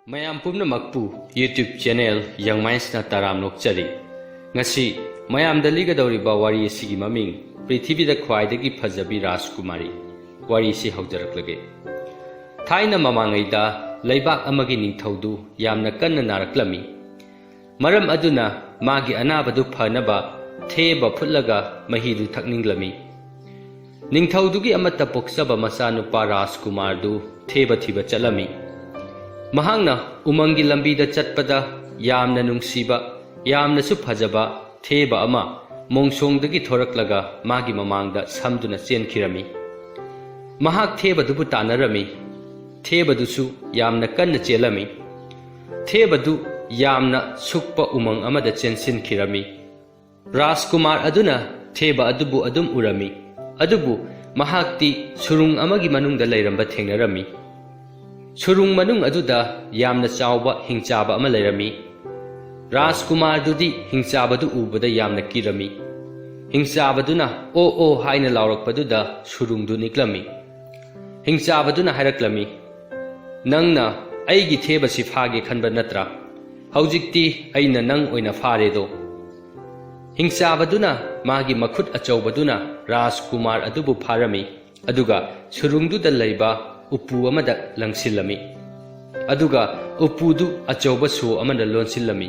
ꯃꯌꯥꯝ ꯄꯨꯝꯅꯃꯛꯄꯨ YouTube channel ꯌꯪ ꯃꯥꯏꯟꯁꯅ ꯇꯔꯥꯝ ꯅꯣꯛꯆꯔꯤ꯫ ꯉꯁꯤ ꯃꯌꯥꯝꯗ ꯂꯤꯒꯗꯧꯔꯤꯕ ꯋꯥꯔꯤ ꯑꯁꯤꯒꯤ ꯃꯃꯤꯡ ꯄ꯭ꯔꯤꯊꯤꯕꯤꯗ ꯈ꯭ꯋꯥꯏꯗꯒꯤ ꯐꯖꯕꯤ ꯔꯥꯖꯀꯨꯃꯥꯔꯤ꯫ ꯋꯥꯔꯤꯁꯤ ꯍꯧꯖꯔꯛꯂꯒꯦ꯫ ꯊꯥꯏꯅ ꯃꯃꯥꯡꯉꯩꯗ ꯂꯩꯕꯥꯛ ꯑꯃꯒꯤ ꯅꯤꯡꯊꯧꯗꯨ ꯌꯥꯝꯅ ꯀꯟꯅ ꯅꯥꯔꯛꯂꯝꯃꯤ꯫ ꯃꯔꯝ ꯑꯗꯨꯅ ꯃꯥꯒꯤ ꯑꯅꯥꯕꯗꯨ ꯐꯅꯕ ꯊꯦꯕ ꯐꯨꯠꯂꯒ ꯃꯍꯤꯗꯨ ꯊꯛꯅꯤꯡꯂꯝꯃꯤ꯫ ꯅꯤꯡꯊꯧꯗꯨꯒꯤ ꯑꯃꯠꯇ ꯄꯣꯛꯆꯕ ꯃꯆꯥꯅꯨꯄꯥ ꯔꯥꯖꯀꯨꯃꯥꯔꯗꯨ ꯊꯦꯕ ꯊꯤꯕ ꯆꯠꯂꯝꯃꯤ꯫ ꯃꯍꯥꯛꯅ ꯎꯃꯪꯒꯤ ꯂꯝꯕꯤꯗ ꯆꯠꯄꯗ ꯌꯥꯝꯅ ꯅꯨꯡꯁꯤꯕ ꯌꯥꯝꯅꯁꯨ ꯐꯖꯕ ꯊꯦꯕ ꯑꯃ ꯃꯣꯡꯁꯣꯡꯗꯒꯤ ꯊꯣꯔꯛꯂꯒ ꯃꯥꯒꯤ ꯃꯃꯥꯡꯗ ꯁꯝꯗꯨꯅ ꯆꯦꯟꯈꯤꯔꯝꯃꯤ꯫ ꯃꯍꯥꯛ ꯊꯦꯕꯗꯨꯕꯨ ꯇꯥꯟꯅꯔꯝꯃꯤ꯫ ꯊꯦꯕꯗꯨꯁꯨ ꯌꯥꯝꯅ ꯀꯟꯅ ꯆꯦꯜꯂꯝꯃꯤ꯫ ꯊꯦꯕꯗꯨ ꯌꯥꯝꯅ ꯁꯨꯛꯄ ꯎꯃꯪ ꯑꯃꯗ ꯆꯦꯟꯁꯤꯟꯈꯤꯔꯝꯃꯤ꯫ ꯔꯥꯖꯀꯨꯃꯥꯔ ꯑꯗꯨꯅ ꯊꯦꯕ ꯑꯗꯨꯕꯨ ꯑꯗꯨꯝ ꯎꯔꯝꯃꯤ꯫ ꯑꯗꯨꯕꯨ ꯃꯍꯥꯛꯇꯤ ꯁꯨꯔꯨꯡ ꯑꯃꯒꯤ ꯃꯅꯨꯡꯗ ꯂꯩꯔꯝꯕ ꯊꯦꯡꯅꯔꯝꯃꯤ꯫ ꯁꯨꯔꯨꯡ ꯃꯅꯨꯡ ꯑꯗꯨꯗ ꯌꯥꯝꯅ ꯆꯥꯎꯕ ꯍꯤꯡꯆꯥꯕ ꯑꯃ ꯂꯩꯔꯝꯃꯤ꯫ ꯔꯥꯖꯀꯨꯃꯥꯔꯗꯨꯗꯤ ꯍꯤꯡꯆꯥꯕꯗꯨ ꯎꯕꯗ ꯌꯥꯝꯅ ꯀꯤꯔꯝꯃꯤ꯫ ꯍꯤꯡꯆꯥꯕꯗꯨꯅ ꯑꯣ ꯑꯣ ꯍꯥꯏꯅ ꯂꯥꯎꯔꯛꯄꯗꯨꯗ ꯁꯨꯔꯨꯡꯗꯨ ꯅꯤꯛꯂꯝꯃꯤ꯫ ꯍꯤꯡꯆꯥꯕꯗꯨꯅ ꯍꯥꯏꯔꯛꯂꯝꯃꯤ, "ꯅꯪꯅ ꯑꯩꯒꯤ ꯊꯦꯕꯁꯤ ꯐꯥꯒꯦ ꯈꯟꯕ ꯅꯠꯇ꯭ꯔꯥ? ꯍꯧꯖꯤꯛꯇꯤ ꯑꯩꯅ ꯅꯪ ꯑꯣꯏꯅ ꯐꯥꯔꯦꯗꯣ." ꯍꯤꯡꯆꯥꯕꯗꯨꯅ ꯃꯥꯒꯤ ꯃꯈꯨꯠ ꯑꯆꯧꯕꯗꯨꯅ ꯔꯥꯖꯀꯨꯃꯥꯔ ꯑꯗꯨꯕꯨ ꯐꯥꯔꯝꯃꯤ꯫ ꯑꯗꯨꯒ ꯁꯨꯔꯨꯡꯗꯨꯗ ꯂꯩꯕ ꯎꯄꯨ ꯑꯃꯗ ꯂꯪꯁꯤꯜꯂꯝꯃꯤ꯫ ꯑꯗꯨꯒ ꯎꯄꯨꯗꯨ ꯑꯆꯧꯕ ꯁꯣ ꯑꯃꯅ ꯂꯣꯟꯁꯤꯜꯂꯝꯃꯤ꯫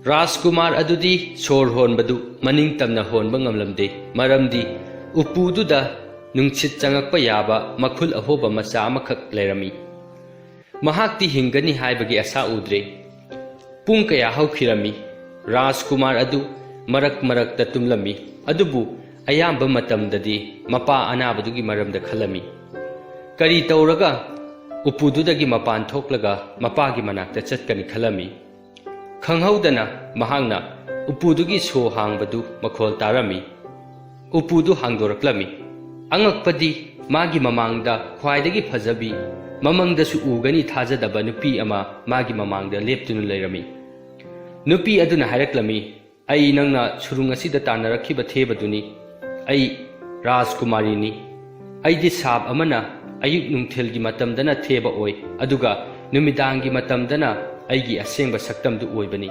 ꯔꯥꯖꯀꯨꯃꯥꯔ ꯑꯗꯨꯗꯤ ꯁꯣꯔ ꯍꯣꯟꯕꯗꯨ ꯃꯅꯤꯡ ꯇꯝꯅ ꯍꯣꯟꯕ ꯉꯝꯂꯝꯗꯦ꯫ ꯃꯔꯝꯗꯤ ꯎꯄꯨꯗꯨꯗ ꯅꯨꯡꯁꯤꯠ ꯆꯪꯉꯛꯄ ꯌꯥꯕ ꯃꯈꯨꯜ ꯑꯍꯣꯕ ꯃꯆꯥ ꯑꯃꯈꯛ ꯂꯩꯔꯝꯃꯤ꯫ ꯃꯍꯥꯛꯇꯤ ꯍꯤꯡꯒꯅꯤ ꯍꯥꯏꯕꯒꯤ ꯑꯁꯥ ꯎꯗ꯭ꯔꯦ꯫ ꯄꯨꯡ ꯀꯌꯥ ꯍꯧꯈꯤꯔꯝꯃꯤ꯫ ꯔꯥꯖꯀꯨꯃꯥꯔ ꯑꯗꯨ ꯃꯔꯛ ꯃꯔꯛꯇ ꯇꯨꯝꯂꯝꯃꯤ꯫ ꯑꯗꯨꯕꯨ ꯑꯌꯥꯝꯕ ꯃꯇꯝꯗꯗꯤ ꯃꯄꯥ ꯑꯅꯥꯕꯗꯨꯒꯤ ꯃꯔꯝꯗ ꯈꯜꯂꯝꯃꯤ꯫ ꯀꯔꯤ ꯇꯧꯔꯒ ꯎꯄꯨꯗꯨꯗꯒꯤ ꯃꯄꯥꯟ ꯊꯣꯛꯂꯒ ꯃꯄꯥꯒꯤ ꯃꯅꯥꯛꯇ ꯆꯠꯀꯅꯤ ꯈꯜꯂꯝꯃꯤ꯫ ꯈꯪꯍꯧꯗꯅ ꯃꯍꯥꯛꯅ ꯎꯄꯨꯗꯨꯒꯤ ꯁꯣ ꯍꯥꯡꯕꯗꯨ ꯃꯈꯣꯜ ꯇꯥꯔꯝꯃꯤ꯫ ꯎꯄꯨꯗꯨ ꯍꯥꯡꯗꯣꯔꯛꯂꯝꯃꯤ꯫ ꯑꯉꯛꯄꯗꯤ ꯃꯥꯒꯤ ꯃꯃꯥꯡꯗ ꯈ꯭ꯋꯥꯏꯗꯒꯤ ꯐꯖꯕꯤ, ꯃꯃꯪꯗꯁꯨ ꯎꯒꯅꯤ ꯊꯥꯖꯗꯕ ꯅꯨꯄꯤ ꯑꯃ ꯃꯥꯒꯤ ꯃꯃꯥꯡꯗ ꯂꯦꯞꯇꯨꯅ ꯂꯩꯔꯝꯃꯤ꯫ ꯅꯨꯄꯤ ꯑꯗꯨꯅ ꯍꯥꯏꯔꯛꯂꯝꯃꯤ, "ꯑꯩ ꯅꯪꯅ ꯁꯨꯔꯨꯡ ꯑꯁꯤꯗ ꯇꯥꯟꯅꯔꯛꯈꯤꯕ ꯊꯦꯕꯗꯨꯅꯤ꯫ ꯑꯩ ꯔꯥꯖꯀꯨꯃꯥꯔꯤꯅꯤ꯫ ꯑꯩꯗꯤ ꯁꯥꯞ ꯑꯃꯅ ꯑꯌꯨꯛ ꯅꯨꯡꯊꯤꯜꯒꯤ ꯃꯇꯝꯗꯅ ꯊꯦꯕ ꯑꯣꯏ, ꯑꯗꯨꯒ ꯅꯨꯃꯤꯗꯥꯡꯒꯤ ꯃꯇꯝꯗꯅ ꯑꯩꯒꯤ ꯑꯁꯦꯡꯕ ꯁꯛꯇꯝꯗꯨ ꯑꯣꯏꯕꯅꯤ꯫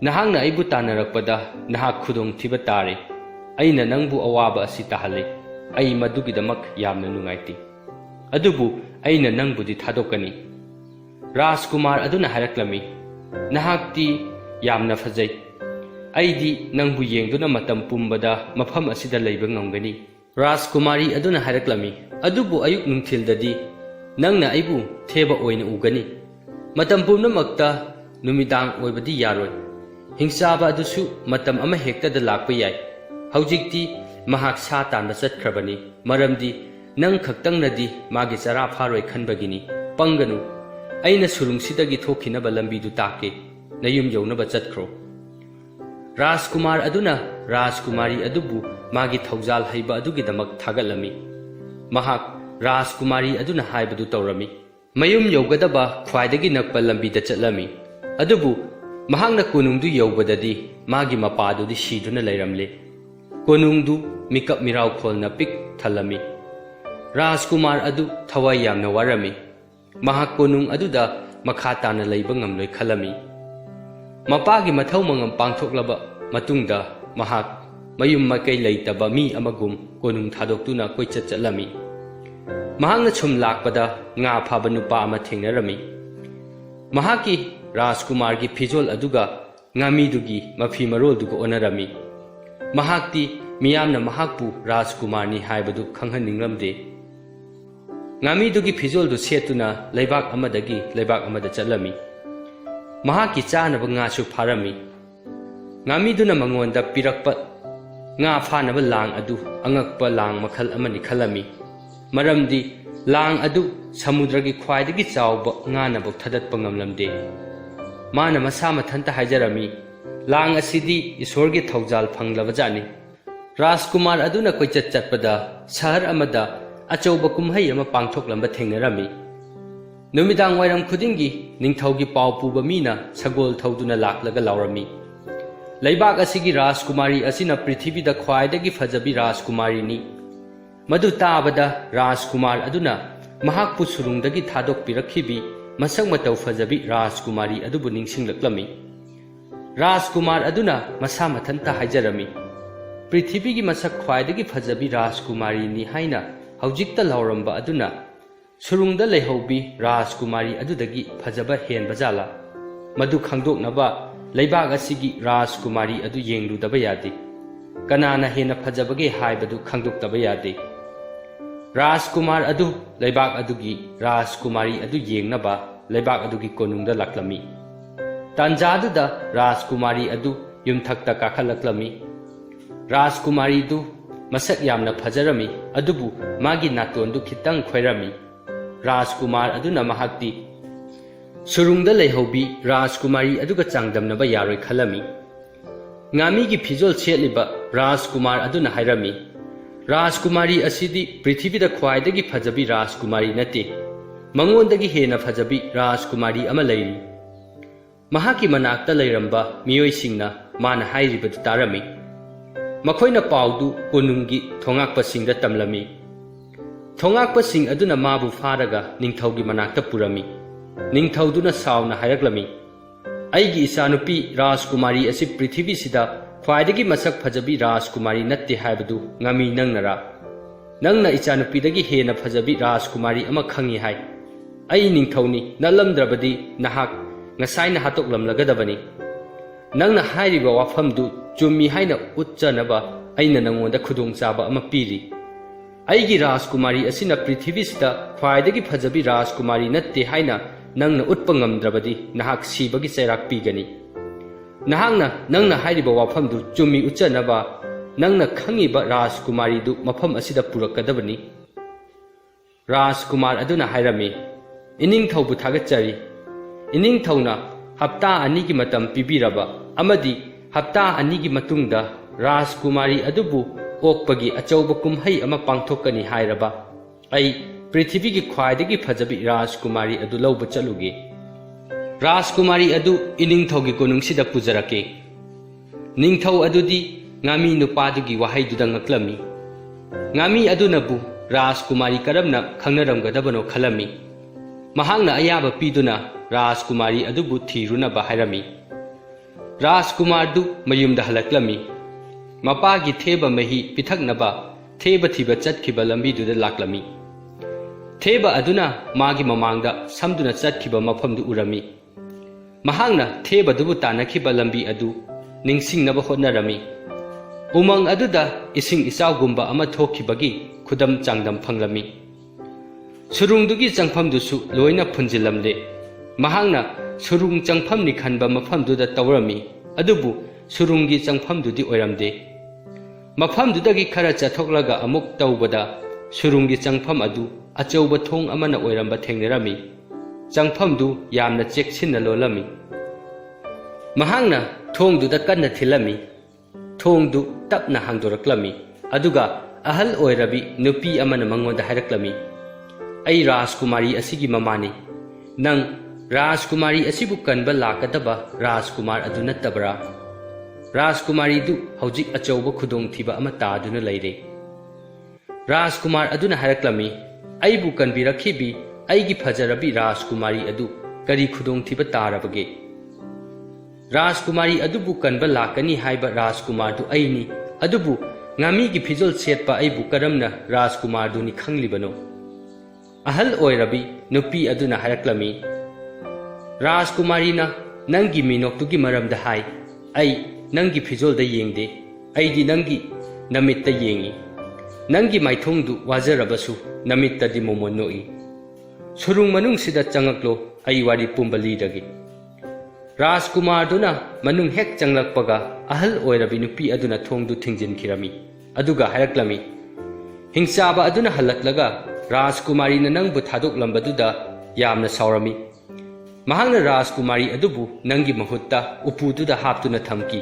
ꯅꯍꯥꯛꯅ ꯑꯩꯕꯨ ꯇꯥꯟꯅꯔꯛꯄꯗ ꯅꯍꯥꯛ ꯈꯨꯗꯣꯡꯊꯤꯕ ꯇꯥꯔꯦ꯫ ꯑꯩꯅ ꯅꯪꯕꯨ ꯑꯋꯥꯕ ꯑꯁꯤ ꯇꯥꯍꯜꯂꯦ꯫ ꯑꯩ ꯃꯗꯨꯒꯤꯗꯃꯛ ꯌꯥꯝꯅ ꯅꯨꯡꯉꯥꯏꯇꯦ꯫ ꯑꯗꯨꯕꯨ ꯑꯩꯅ ꯅꯪꯕꯨꯗꯤ ꯊꯥꯗꯣꯛꯀꯅꯤ." ꯔꯥꯖꯀꯨꯃꯥꯔ ꯑꯗꯨꯅ ꯍꯥꯏꯔꯛꯂꯝꯃꯤ, "ꯅꯍꯥꯛꯇꯤ ꯌꯥꯝꯅ ꯐꯖꯩ꯫ ꯑꯩꯗꯤ ꯅꯪꯕꯨ ꯌꯦꯡꯗꯨꯅ ꯃꯇꯝ ꯄꯨꯝꯕꯗ ꯃꯐꯝ ꯑꯁꯤꯗ ꯂꯩꯕ ꯉꯝꯒꯅꯤ." ꯔꯥꯖꯀꯨꯃꯥꯔꯤ ꯑꯗꯨꯅ ꯍꯥꯏꯔꯛꯂꯝꯃꯤ, "ꯑꯗꯨꯕꯨ ꯑꯌꯨꯛ ꯅꯨꯡꯊꯤꯜꯗꯗꯤ ꯅꯪꯅ ꯑꯩꯕꯨ ꯊꯦꯕ ꯑꯣꯏꯅ ꯎꯒꯅꯤ꯫ ꯃꯇꯝ ꯄꯨꯝꯅꯃꯛꯇ ꯅꯨꯃꯤꯗꯥꯡ ꯑꯣꯏꯕꯗꯤ ꯌꯥꯔꯣꯏ꯫ ꯍꯤꯡꯆꯥꯕ ꯑꯗꯨꯁꯨ ꯃꯇꯝ ꯑꯃ ꯍꯦꯛꯇꯗ ꯂꯥꯛꯄ ꯌꯥꯏ꯫ ꯍꯧꯖꯤꯛꯇꯤ ꯃꯍꯥꯛ ꯁꯥ ꯇꯥꯟꯕ ꯆꯠꯈ꯭ꯔꯕꯅꯤ꯫ ꯃꯔꯝꯗꯤ ꯅꯪ ꯈꯛꯇꯪꯅꯗꯤ ꯃꯥꯒꯤ ꯆꯔꯥ ꯐꯥꯔꯣꯏ ꯈꯟꯕꯒꯤꯅꯤ꯫ ꯄꯪꯒꯅꯨ꯫ ꯑꯩꯅ ꯁꯨꯔꯨꯡꯁꯤꯗꯒꯤ ꯊꯣꯛꯈꯤꯅꯕ ꯂꯝꯕꯤꯗꯨ ꯇꯥꯛꯀꯦ꯫ ꯅꯌꯨꯝ ꯌꯧꯅꯕ ꯆꯠꯈ꯭ꯔꯣ." ꯔꯥꯖꯀꯨꯃꯥꯔ ꯑꯗꯨꯅ ꯔꯥꯖꯀꯨꯃꯥꯔꯤ ꯑꯗꯨꯕꯨ ꯃꯥꯒꯤ ꯊꯧꯖꯥꯜ ꯍꯩꯕ ꯑꯗꯨꯒꯤꯗꯃꯛ ꯊꯥꯒꯠꯂꯝꯃꯤ꯫ ꯃꯍꯥꯛ ꯔꯥꯖꯀꯨꯃꯥꯔꯤ ꯑꯗꯨꯅ ꯍꯥꯏꯕꯗꯨ ꯇꯧꯔꯝꯃꯤ꯫ ꯃꯌꯨꯝ ꯌꯧꯒꯗꯕ ꯈ꯭ꯋꯥꯏꯗꯒꯤ ꯅꯛꯄ ꯂꯝꯕꯤꯗ ꯆꯠꯂꯝꯃꯤ꯫ ꯑꯗꯨꯕꯨ ꯃꯍꯥꯛꯅ ꯀꯣꯅꯨꯡꯗꯨ ꯌꯧꯕꯗꯗꯤ ꯃꯥꯒꯤ ꯃꯄꯥꯗꯨꯗꯤ ꯁꯤꯗꯨꯅ ꯂꯩꯔꯝꯂꯦ꯫ ꯀꯣꯅꯨꯡꯗꯨ ꯃꯤꯀꯞ ꯃꯤꯔꯥꯎꯈꯣꯜꯅ ꯄꯤꯛ ꯊꯜꯂꯝꯃꯤ꯫ ꯔꯥꯖꯀꯨꯃꯥꯔ ꯑꯗꯨ ꯊꯋꯥꯏ ꯌꯥꯝꯅ ꯋꯥꯔꯝꯃꯤ꯫ ꯃꯍꯥꯛ ꯀꯣꯅꯨꯡ ꯑꯗꯨꯗ ꯃꯈꯥ ꯇꯥꯅ ꯂꯩꯕ ꯉꯝꯂꯣꯏ ꯈꯜꯂꯝꯃꯤ꯫ ꯃꯄꯥꯒꯤ ꯃꯊꯧ ꯃꯉꯝ ꯄꯥꯡꯊꯣꯛꯂꯕ ꯃꯇꯨꯡꯗ ꯃꯍꯥꯛ ꯃꯌꯨꯝ ꯃꯀꯩ ꯂꯩꯇꯕ ꯃꯤ ꯑꯃꯒꯨꯝ ꯀꯣꯅꯨꯡ ꯊꯥꯗꯣꯛꯇꯨꯅ ꯀꯣꯏꯆꯠ ꯆꯠꯂꯝꯃꯤ꯫ ꯃꯍꯥꯛꯅ ꯁꯨꯝ ꯂꯥꯛꯄꯗ ꯉꯥ ꯐꯥꯕ ꯅꯨꯄꯥ ꯑꯃ ꯊꯦꯡꯅꯔꯝꯃꯤ꯫ ꯃꯍꯥꯛꯀꯤ ꯔꯥꯖꯀꯨꯃꯥꯔꯒꯤ ꯐꯤꯖꯣꯜ ꯑꯗꯨꯒ ꯉꯥꯃꯤꯗꯨꯒꯤ ꯃꯐꯤ ꯃꯔꯣꯜꯗꯨꯒ ꯑꯣꯟꯅꯔꯝꯃꯤ꯫ ꯃꯍꯥꯛꯇꯤ ꯃꯤꯌꯥꯝꯅ ꯃꯍꯥꯛꯄꯨ ꯔꯥꯖꯀꯨꯃꯥꯔꯅꯤ ꯍꯥꯏꯕꯗꯨ ꯈꯪꯍꯟꯅꯤꯡꯂꯝꯗꯦ꯫ ꯉꯥꯃꯤꯗꯨꯒꯤ ꯐꯤꯖꯣꯜꯗꯨ ꯁꯦꯠꯇꯨꯅ ꯂꯩꯕꯥꯛ ꯑꯃꯗꯒꯤ ꯂꯩꯕꯥꯛ ꯑꯃꯗ ꯆꯠꯂꯝꯃꯤ꯫ ꯃꯍꯥꯛꯀꯤ ꯆꯥꯅꯕ ꯉꯥꯁꯨ ꯐꯥꯔꯝꯃꯤ꯫ ꯉꯥꯃꯤꯗꯨꯅ ꯃꯉꯣꯟꯗ ꯄꯤꯔꯛꯄ ꯉꯥ ꯐꯥꯅꯕ ꯂꯥꯡ ꯑꯗꯨ ꯑꯉꯛꯄ ꯂꯥꯡ ꯃꯈꯜ ꯑꯃꯅꯤ ꯈꯜꯂꯝꯃꯤ꯫ ꯃꯔꯝꯗꯤ ꯂꯥꯡ ꯑꯗꯨ ꯁꯃꯨꯗ꯭ꯔꯒꯤ ꯈ꯭ꯋꯥꯏꯗꯒꯤ ꯆꯥꯎꯕ ꯉꯥꯅꯕꯨ ꯊꯥꯗꯠꯄ ꯉꯝꯂꯝꯗꯦ꯫ ꯃꯥꯅ ꯃꯁꯥ ꯃꯊꯟꯇ ꯍꯥꯏꯖꯔꯝꯃꯤ, "ꯂꯥꯡ ꯑꯁꯤꯗꯤ ꯏꯁꯣꯔꯒꯤ ꯊꯧꯖꯥꯜ ꯐꯪꯂꯕꯖꯥꯠꯅꯤ." ꯔꯥꯖꯀꯨꯃꯥꯔ ꯑꯗꯨꯅ ꯀꯣꯏꯆꯠ ꯆꯠꯄꯗ ꯁꯍꯔ ꯑꯃꯗ ꯑꯆꯧꯕ ꯀꯨꯝꯍꯩ ꯑꯃ ꯄꯥꯡꯊꯣꯛꯂꯝꯕ ꯊꯦꯡꯅꯔꯝꯃꯤ꯫ ꯅꯨꯃꯤꯗꯥꯡ ꯋꯥꯏꯔꯝ ꯈꯨꯗꯤꯡꯒꯤ ꯅꯤꯡꯊꯧꯒꯤ ꯄꯥꯎ ꯄꯨꯕ ꯃꯤꯅ ꯁꯒꯣꯜ ꯊꯧꯗꯨꯅ ꯂꯥꯛꯂꯒ ꯂꯥꯎꯔꯝꯃꯤ, "ꯂꯩꯕꯥꯛ ꯑꯁꯤꯒꯤ ꯔꯥꯖꯀꯨꯃꯥꯔꯤ ꯑꯁꯤꯅ ꯄ꯭ꯔꯤꯊꯤꯕꯤꯗ ꯈ꯭ꯋꯥꯏꯗꯒꯤ ꯐꯖꯕꯤ ꯔꯥꯖꯀꯨꯃꯥꯔꯤꯅꯤ." ꯃꯗꯨ ꯇꯥꯕꯗ ꯔꯥꯖꯀꯨꯃꯥꯔ ꯑꯗꯨꯅ ꯃꯍꯥꯛꯄꯨ ꯁꯨꯔꯨꯡꯗꯒꯤ ꯊꯥꯗꯣꯛꯄꯤꯔꯛꯈꯤꯕꯤ masak matau fajabi Rajkumari adubu ningsinglaklammi. Rajkumar aduna masa mathanta haijarami. Prithibigi masak khwaidagi fajabi Rajkumari ni haina haujikta lauramba aduna surungda leihaubi Rajkumari adudagi fajaba henba jala. Madu khangdoknaba leibag asigi Rajkumari adu yengludaba yade. Kanana hena fajabage haibadu khangdoktaba yade. Rajkumar adu leibag adugi Rajkumari adu yengnaba leibag adugi konungda laklami. Tanjaduda Rajkumari adu yumthakta kakhalaklammi. Rajkumari du masak yamna fajarami adubu magi natondu khitang khoirami. Rajkumar aduna mahakti surungda leihaubi Rajkumari aduga changdamnaba yaroi khalami. Ngami gi phijol chetliba Rajkumar aduna hairami. Rajkumari asidi prithibida khwaidagi fajabi Rajkumari nate. Mangondagi hena fajabi Rajkumari ama leiri. Mahaki manakta leiramba miyoisingna mana hairibadu tarami. Makhoina paudu konungi thongakpasingda tamlami. Thongakpasing aduna mabu faraga ningthaugi manakta purami. Ningthauduna sauna hairaklami. Aigi isanupi Rajkumari asi prithibi sida khwaidagi masak fajabi Rajkumari natte haibadu ngami nangnara. Nangna isanupidagi hena fajabi Rajkumari ama khangi hai. Ai ningthauni nalamdrabadi nahak ngasai na hatok lamlagadabani. Nangna hairiba wafamdu chummi haina utchanaba aina nangonda khudong chaba ama piri. Aigi Rajkumari asina prithibisida khwaidagi fajabi Rajkumari natte haina nangna utpa ngamdrabadi nahak sibagi chairak pigani. Nangna hairiba wafamdu chummi utchanaba nangna khangiba Rajkumari du mafam asida purakadabani. Rajkumar aduna hairami. Ining thaubu thagachari. Ining thauna hapta anigi matam pibiraba amadi hapta anigi matungda Rajkumari adubu okpagi achauba kumhai ama pangthokani hairaba ai prithibigi khwaidagi fajabi Rajkumari adu lauba chaluge. Rajkumari adu iningthaugi konungsida pujarake. Ningthau adudi ngami nupadugi wahaiduda ngaklami. Ngami adunabu Rajkumari karamna khangnaramgadabano khalami. Mahangna ayaba piduna Rajkumari adubu thirunaba hairami. Rajkumar du mayumda halaklami. Mapagi theba mahi pithaknaba theba thiba chatkhiba lambiduda laklami. Theba aduna magi mamangda samduna chatkhiba mafamdu urami. Mahangna theba dubu tanakhiba lambi adu ningsingnaba hotnarami. Umang aduda ising isaugumba ama thokhibagi khudam changdam phanglami. Surungdugi changphamdusu loina phunjilamle. Mahangna surung changphamni khanba mafamduda tawrami adubu surungi changphamdudi oiramde. Mafamdudagi khara chathoklaga amuk tawbada surungi changpham adu achauba thong amana oiramba thengnarami. Changphamdu yamna cheksinna lolami. Mahangna thongduda kanna thilami. Thongdu tapna hangdoraklami. Aduga ahal oirabi nupi amana mangonda hairaklami. Ai Rajkumari asigi mamani. Nang Rajkumari asibu kanba lakadaba Rajkumar adu nattabra. Rajkumari du haujik achauba khudong thiba ama taaduna leire. Rajkumar aduna haraklami aibu kanbirakhibi aigi phajarabi Rajkumari adu kari khudong thiba tarabage. Rajkumari adubu kanba lakani haiba Rajkumar du aini adubu ngami gi phijol setpa aibu karamna Rajkumar du ni khanglibano. Ahal oirabi nupi aduna haraklami. Rajkumari na nangi minoktugi maramda hai ai nangi phijolda yengde aidi nangi namitta yengi. Nangi maithongdu wajarabasu namitta di momonoi. Surung manung sida changaklo ai wari pumbali dagi. Rajkumar duna manung hek changlakpaga ahal oirabi nupi aduna thongdu thingjin khirami. Aduga haraklami. Hingsaba aduna halaklaga Rajkumari na nangbu thadok lambaduda yamna saurami. Mahangna Rajkumari adubu nangi mahutta upududa haptuna thamki.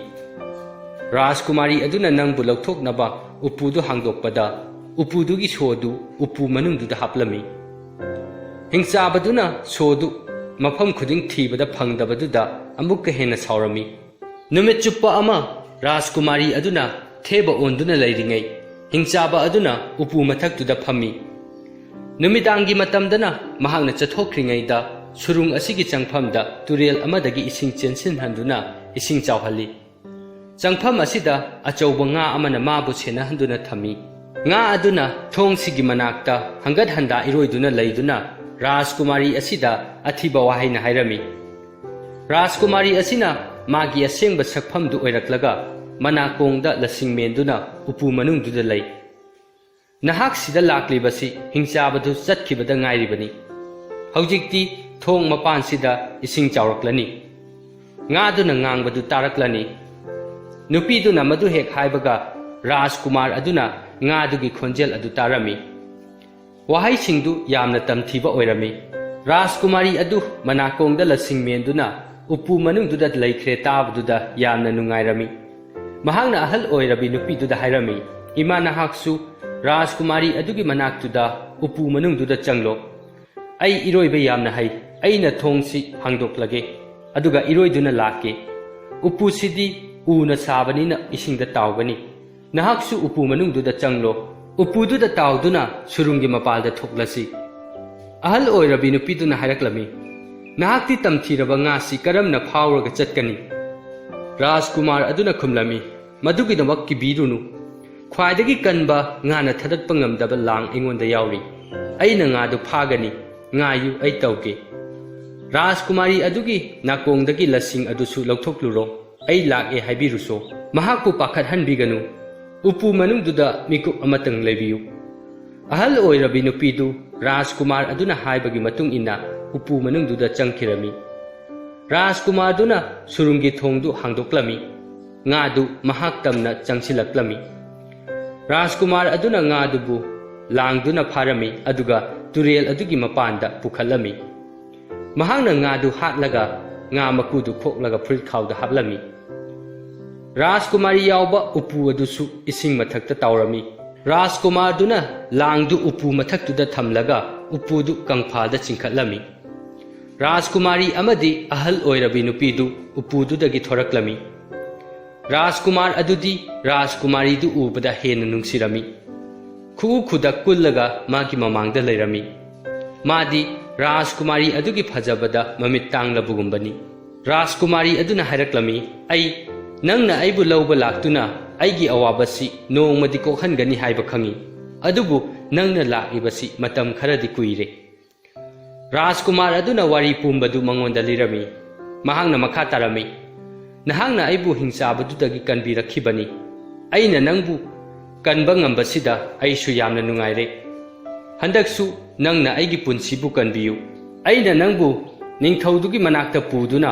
Rajkumari aduna nangbu lauthoknaba upudu hangdokpada upudugi sodu upu manungduda haplami. Hingsabaduna sodu mafam khuding thibada phangdabaduda amukka hena saurami. Numit chuppa ama Rajkumari aduna theba onduna leiringai. Hingsaba aduna upu mathaktuda phammi. Numidangi matamdana mahangna chathokringaida surung asigi changphamda turel amadagi ising chensinhanduna ising chawhali changpham asida achauba nga amana mabu chenahanduna thami nga aduna thong sigi manakta hangat handa iroiduna leiduna Rajkumari asida athiba wahaina hairami Rajkumari asina magi asengba sakphamdu oiraklaga manakongda lasingmenduna upu manungduda lei nahak sida laklibasi hingchabadu chatkibada ngairibani haujikti thong mapan sida ising chawraklani nga duna ngangbadu taraklani nupi duna madu hek haibaga Rajkumar aduna nga dugi khonjel adu tarami wahai singdu yamna tamthiba oirami Rajkumari adu manakongda lasingmenduna upu manungduda leikhre tabduda yamna nungairami mahangna ahal oirabi nupi duda hairami ima nahaksu Rajkumari adugi manaktuda upu manungduda changlo ai iroibe yamna hai aina thongsi hangdoklage aduga iroiduna lake upu sidi una sabanina isingda tawgani nahaksu upu manungduda changlo upu duda tawduna surungi mapalda thoklasi ahal oirabi nupi duna haraklami nahakti tamthiraba ngasi karamna phawraga chatkani Rajkumar aduna khumlami madugidamak kibirunu khwaidagi kanba ngana thadatpa ngamdaba lang ingonda yauri aina ngadu phagani ngayu ai tawge Rajkumari adugi nakongdagi lasing adusu lauthokluro ai lake haibiruso mahakpu pakhat hanbiganu upu manungduda mikup amatang lebiyu ahal oirabi nupidu Rajkumar aduna haibagi matung ina upu manungduda changkhirami Rajkumar aduna surungi thongdu hangdoklami ngadu mahak tamna changsilaklami Rajkumar aduna ngadubu langduna pharami aduga turel adugi mapanda pukhalami mahangna ngadu hatlaga nga makudu khoklaga furit khawda hablami Rajkumari yawba upu adusu ising mathakta tawrami Rajkumar duna langdu upu mathaktuda thamlaga upudu kangphada chingkhatlami Rajkumari amadi ahal oirabi nupidu upududagi thoraklami Rajkumar adudi Rajkumari du ubada hena nungsirami khu khuda kullaga magi mamangda leirami madi Rajkumari adugi phajabada mamit tanglabugumbani Rajkumari aduna haraklami ai nangna aibu lawba laktuna aigi awabasi nongmadi kokhangani haiba khangi adubu nangna lakibasi matam kharadi kuire Rajkumar aduna wari pumbadu mangonda lirami mahangna makha tarami nahangna aibu hingchabadudagi kanbirakhibani aina nangbu kanba ngambasida aisu yamna nungaire handaksu nangna aigi punsibu kanbiyu aina nangbu ningthaudugi manakta puduna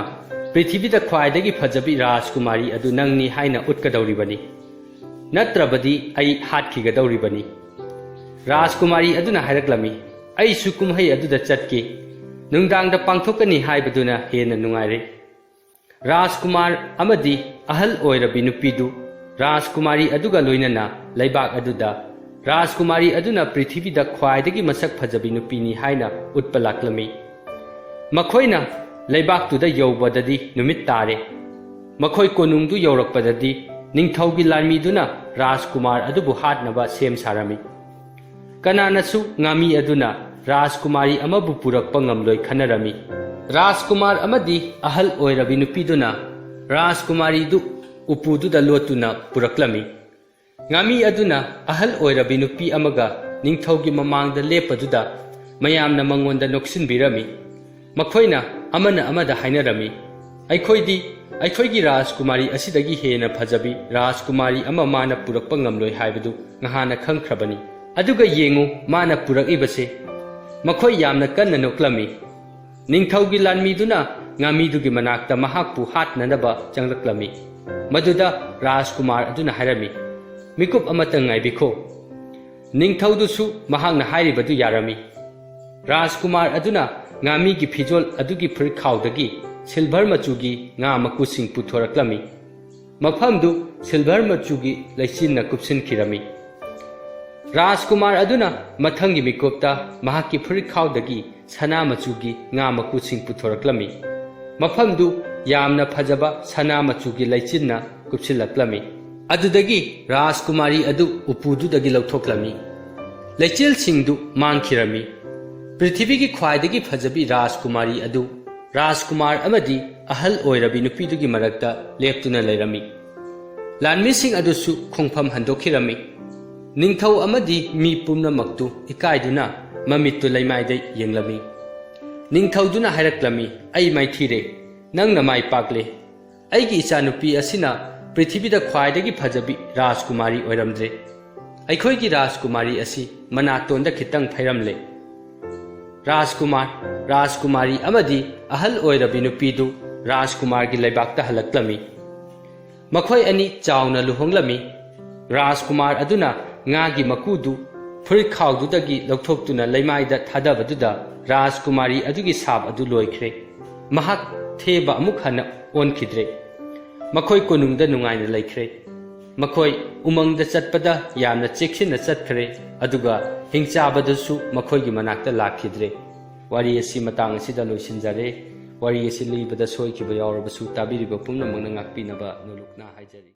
prithibida khwaidagi phajabi Rajkumari adu nangni haina utkadawribani natrabadi ai hatkhigadauribani Rajkumari aduna hairaklami aisu kumhai aduda chatke nungdangda pangthokani haibaduna hena nungaire Rajkumar amadi ahal oirabi nupidu Rajkumari aduga loinana laibak aduda Rajkumari aduna prithibida khwaidagi masak phajabi nupini haina utpalaklami makhoina laibaktuda yawbadadi numit tare makhoi konungdu yawrakpadadi ningthaugi larmiduna Rajkumar adubu hatnaba sem sarami kananasu ngami aduna Rajkumari amabu purakpa ngamloi khanarami Rajkumar amadi ahal oirabi nupiduna Rajkumari du upududa lotuna puraklami ngami aduna ahal oirabi nupi amaga ningthaugi mamangda lepaduda mayamna mangonda noksinbirami makhoina amana amada hainarami aikhoigi Rajkumari asidagi hena phajabi Rajkumari ama mana purakpa ngamloi haibadu ngahana khangkhrabani aduga yengu mana purakibase makhoi yamna kanna noklami ningthaugi lanmiduna ngamidugi manakta mahakpu hatnanaba changlaklami maduda Rajkumar aduna hairami mikup amata ngaibikho ningthaudusu mahakna hairibadu yarami Rajkumar aduna ngamigi phijol adugi furit khawdagi silver machugi nga makusing puthoraklami mafamdu silver machugi laichinna kupsinkhirami Rajkumar aduna mathangi mikopta mahaki furit khawdagi sana machugi nga makusing puthoraklami mafamdu yamna phajaba sana machugi laichinna kupsilaklami adudagi Rajkumari adu upududagi lautoklami laichil singdu mankhirami पृथ्वीगी ख्वाइदगी फजबी राजकुमारी अदु राजकुमार अमदी अहल ओइरबी नुपीदुगी मरक्ता लेप्तुना Laramie लानमीसिंग अदुसु खोंफम हंदोखिरमी Ningthou अमदी मी पुमनमक्तु इकाइदुना ममित्तु लैमाइदै येंगलमी निंगथौदुना हायरक्लमी अई माइथीरे नंगना माइ पाकले अईगी इचानुपी असिना पृथ्वीदा ख्वाइदगी फजबी राजकुमारी ओइरमद्रे अखोइगी राजकुमारी असी मनातोंदा खितंग फैरमले राजकुमारी अमदी अहल ओइरबी नुपीदु राजकुमार की लैबाक्ता हलक्लमी मखोय अनी चावना लुहोंगलमी राजकुमार अदुना ngaगी मकुदु फुरि खाउदुदगी लौथोक्तुना लैमाइदा थादबदुदा राजकुमारी अदुगी साब अदु लोइख्रे महाक थेबा अमुक हना ओनखिद्रे मखोय कोनुंगदा नुंगाइना लैख्रे मखोय उमंगदा चटपदा यामना चेक्सिना चटख्रे अदुगा हिंचाबदसु मखोयगी मनाक्ता लाखिद्रे वारी असि मतांग असिदा लोइसिनजरे वारी असि लिबदा सोइखिबा यावरबसु ताबिरिबा पुम्नमंगना ngakpinaba nolokna हाइजरी।